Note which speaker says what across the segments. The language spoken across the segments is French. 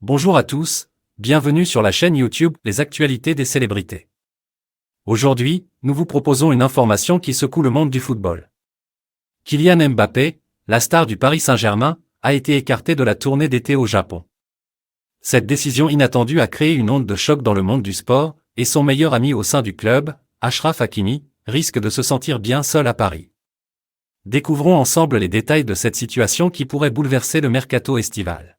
Speaker 1: Bonjour à tous, bienvenue sur la chaîne YouTube Les actualités des célébrités. Aujourd'hui, nous vous proposons une information qui secoue le monde du football. Kylian Mbappé, la star du Paris Saint-Germain, a été écarté de la tournée d'été au Japon. Cette décision inattendue a créé une onde de choc dans le monde du sport, et son meilleur ami au sein du club, Achraf Hakimi, risque de se sentir bien seul à Paris. Découvrons ensemble les détails de cette situation qui pourrait bouleverser le mercato estival.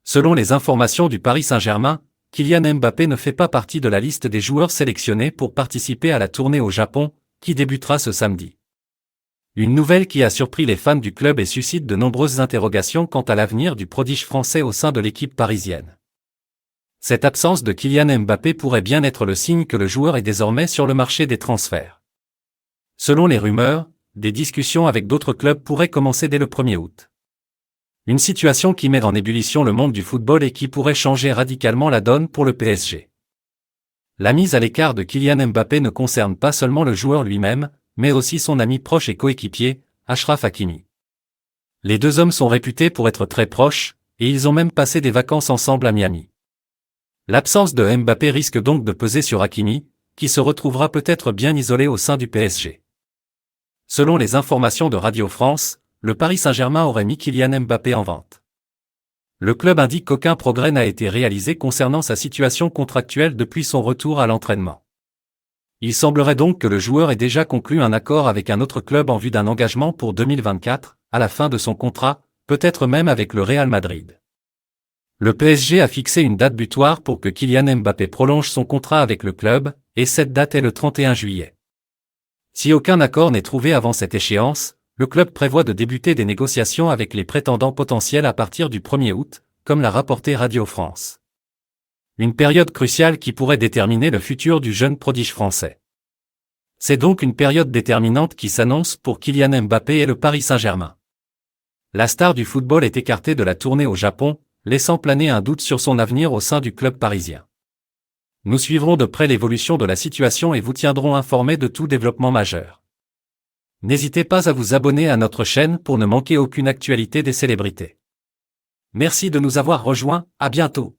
Speaker 1: Selon les informations du Paris Saint-Germain, Kylian Mbappé ne fait pas partie de la liste des joueurs sélectionnés pour participer à la tournée au Japon, qui débutera ce samedi. Une nouvelle qui a surpris les fans du club et suscite de nombreuses interrogations quant à l'avenir du prodige français au sein de l'équipe parisienne. Cette absence de Kylian Mbappé pourrait bien être le signe que le joueur est désormais sur le marché des transferts. Selon les rumeurs, des discussions avec d'autres clubs pourraient commencer dès le 1er août. Une situation qui met en ébullition le monde du football et qui pourrait changer radicalement la donne pour le PSG. La mise à l'écart de Kylian Mbappé ne concerne pas seulement le joueur lui-même, mais aussi son ami proche et coéquipier, Achraf Hakimi. Les deux hommes sont réputés pour être très proches, et ils ont même passé des vacances ensemble à Miami. L'absence de Mbappé risque donc de peser sur Hakimi, qui se retrouvera peut-être bien isolé au sein du PSG. Selon les informations de Radio France, le Paris Saint-Germain aurait mis Kylian Mbappé en vente. Le club indique qu'aucun progrès n'a été réalisé concernant sa situation contractuelle depuis son retour à l'entraînement. Il semblerait donc que le joueur ait déjà conclu un accord avec un autre club en vue d'un engagement pour 2024, à la fin de son contrat, peut-être même avec le Real Madrid. Le PSG a fixé une date butoir pour que Kylian Mbappé prolonge son contrat avec le club, et cette date est le 31 juillet. Si aucun accord n'est trouvé avant cette échéance, le club prévoit de débuter des négociations avec les prétendants potentiels à partir du 1er août, comme l'a rapporté Radio France. Une période cruciale qui pourrait déterminer le futur du jeune prodige français. C'est donc une période déterminante qui s'annonce pour Kylian Mbappé et le Paris Saint-Germain. La star du football est écartée de la tournée au Japon, laissant planer un doute sur son avenir au sein du club parisien. Nous suivrons de près l'évolution de la situation et vous tiendrons informés de tout développement majeur. N'hésitez pas à vous abonner à notre chaîne pour ne manquer aucune actualité des célébrités. Merci de nous avoir rejoints, à bientôt.